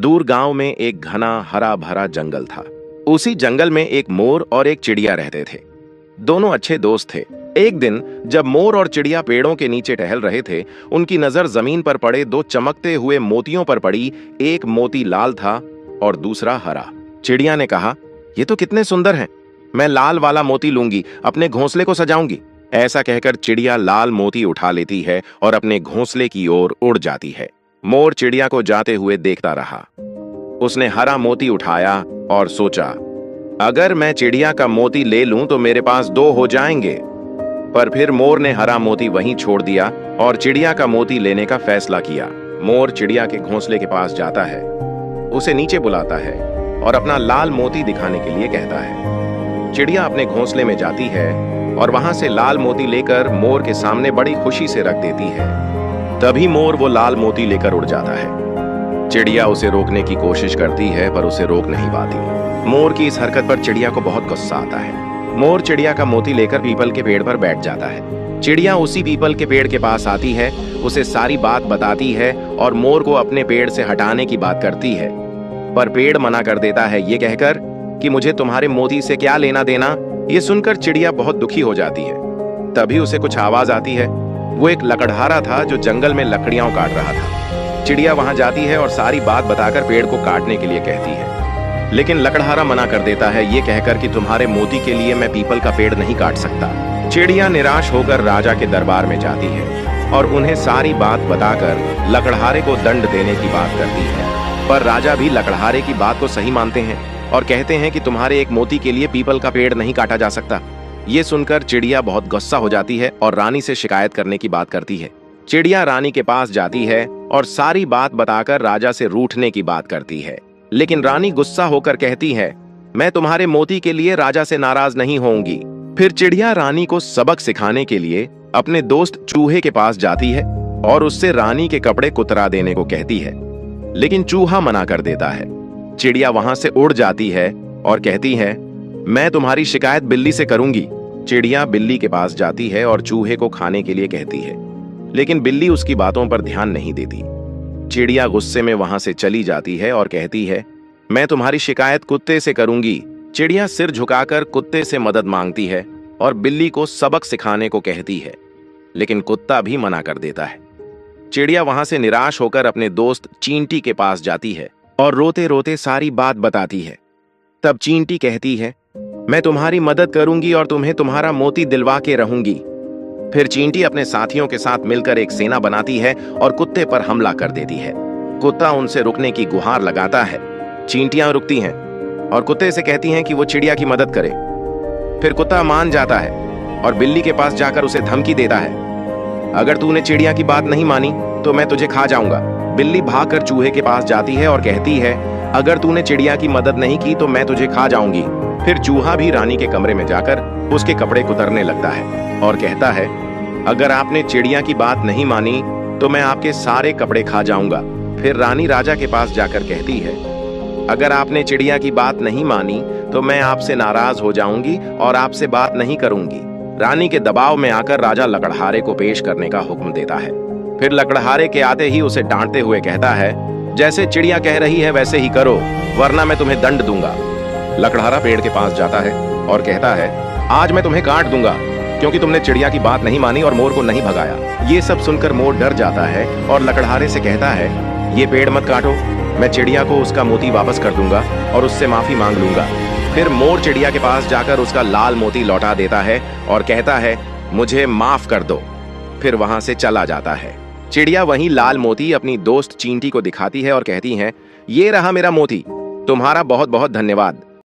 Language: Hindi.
दूर गांव में एक घना हरा भरा जंगल था। उसी जंगल में एक मोर और एक चिड़िया रहते थे। दोनों अच्छे दोस्त थे। एक दिन जब मोर और चिड़िया पेड़ों के नीचे टहल रहे थे, उनकी नजर जमीन पर पड़े दो चमकते हुए मोतियों पर पड़ी। एक मोती लाल था और दूसरा हरा। चिड़िया ने कहा, ये तो कितने सुंदर हैं। मैं लाल वाला मोती लूंगी, अपने घोंसले को सजाऊंगी। ऐसा कहकर चिड़िया लाल मोती उठा लेती है और अपने घोंसले की ओर उड़ जाती है। मोर चिड़िया को जाते हुए देखता रहा। उसने हरा मोती उठाया और सोचा, अगर मैं चिड़िया का मोती ले लूं तो मेरे पास दो हो जाएंगे। पर फिर मोर ने हरा मोती वहीं छोड़ दिया और चिड़िया का मोती लेने का फैसला किया। मोर चिड़िया के घोंसले के पास जाता है, उसे नीचे बुलाता है और अपना लाल मोती दिखाने के लिए कहता है। चिड़िया अपने घोंसले में जाती है और वहां से लाल मोती लेकर मोर के सामने बड़ी खुशी से रख देती है। तभी मोर वो लाल मोती लेकर उड़ जाता है। चिड़िया उसे रोकने की कोशिश करती है पर उसे रोक नहीं पाती। मोर की इस हरकत पर चिड़िया को बहुत गुस्सा आता है। मोर चिड़िया का मोती लेकर पीपल के पेड़ पर बैठ जाता है। चिड़िया उसी पीपल के पेड़ के पास आती है, उसे सारी बात बताती है और मोर को अपने पेड़ से हटाने की बात करती है। पर पेड़ मना कर देता है, ये कहकर कि मुझे तुम्हारे मोती से क्या लेना देना। ये सुनकर चिड़िया बहुत दुखी हो जाती है। तभी उसे कुछ आवाज आती है। वो एक लकड़हारा था जो जंगल में लकड़ियां काट रहा था। चिड़िया वहां जाती है और सारी बात बताकर पेड़ को काटने के लिए कहती है, लेकिन लकड़हारा मना कर देता है, ये कहकर कि तुम्हारे मोती के लिए मैं पीपल का पेड़ नहीं काट सकता। चिड़िया निराश होकर राजा के दरबार में जाती है और उन्हें सारी बात बताकर लकड़हारे को दंड देने की बात करती है। पर राजा भी लकड़हारे की बात को सही मानते हैं और कहते हैं कि तुम्हारे एक मोती के लिए पीपल का पेड़ नहीं काटा जा सकता। ये सुनकर चिड़िया बहुत गुस्सा हो जाती है और रानी से शिकायत करने की बात करती है। चिड़िया रानी के पास जाती है और सारी बात बताकर राजा से रूठने की बात करती है। लेकिन रानी गुस्सा होकर कहती है, मैं तुम्हारे मोती के लिए राजा से नाराज नहीं होऊंगी। फिर चिड़िया रानी को सबक सिखाने के लिए अपने दोस्त चूहे के पास जाती है और उससे रानी के कपड़े कुतरा देने को कहती है, लेकिन चूहा मना कर देता है। चिड़िया वहां से उड़ जाती है और कहती है, मैं तुम्हारी शिकायत बिल्ली से करूंगी। चिड़िया बिल्ली के पास जाती है और चूहे को खाने के लिए कहती है, लेकिन बिल्ली उसकी बातों पर ध्यान नहीं देती। चिड़िया गुस्से में वहां से चली जाती है और कहती है, मैं तुम्हारी शिकायत कुत्ते से करूंगी। चिड़िया सिर झुकाकर कुत्ते से मदद मांगती है और बिल्ली को सबक सिखाने को कहती है, लेकिन कुत्ता भी मना कर देता है। चिड़िया वहां से निराश होकर अपने दोस्त चींटी के पास जाती है और रोते रोते सारी बात बताती है। तब चींटी कहती है, मैं तुम्हारी मदद करूंगी और तुम्हें तुम्हारा मोती दिलवा के रहूंगी। फिर चींटी अपने साथियों के साथ मिलकर एक सेना बनाती है और कुत्ते पर हमला कर देती है। कुत्ता उनसे रुकने की गुहार लगाता है। चींटियां रुकती हैं और कुत्ते से कहती हैं कि वो चिड़िया की मदद करे। फिर कुत्ता मान जाता है और बिल्ली के पास जाकर उसे धमकी देता है, अगर तूने चिड़िया की बात नहीं मानी तो मैं तुझे खा जाऊंगा। बिल्ली भागकर चूहे के पास जाती है और कहती है, अगर तूने चिड़िया की मदद नहीं की तो मैं तुझे खा जाऊंगी। फिर चूहा भी रानी के कमरे में जाकर उसके कपड़े कुतरने लगता है और कहता है, अगर आपने चिड़िया की बात नहीं मानी तो मैं आपके सारे कपड़े खा जाऊंगा। फिर रानी राजा के पास जाकर कहती है, अगर आपने चिड़िया की बात नहीं मानी तो मैं आपसे नाराज हो जाऊंगी और आपसे बात नहीं करूंगी। रानी के दबाव में आकर राजा लकड़हारे को पेश करने का हुक्म देता है। फिर लकड़हारे के आते ही उसे डांटते हुए कहता है, जैसे चिड़िया कह रही है वैसे ही करो, वरना मैं तुम्हें दंड दूंगा। लकड़हारा पेड़ के पास जाता है और कहता है, आज मैं तुम्हें काट दूंगा क्योंकि तुमने चिड़िया की बात नहीं मानी और मोर को नहीं भगाया। ये सब सुनकर मोर डर जाता है और लकड़हारे से कहता है, ये पेड़ मत काटो, मैं चिड़िया को उसका मोती वापस कर दूंगा और उससे माफी मांग लूंगा। फिर मोर चिड़िया के पास जाकर उसका लाल मोती लौटा देता है और कहता है, मुझे माफ कर दो। फिर वहां से चला जाता है। चिड़िया वही लाल मोती अपनी दोस्त चींटी को दिखाती है और कहती है, ये रहा मेरा मोती, तुम्हारा बहुत बहुत धन्यवाद।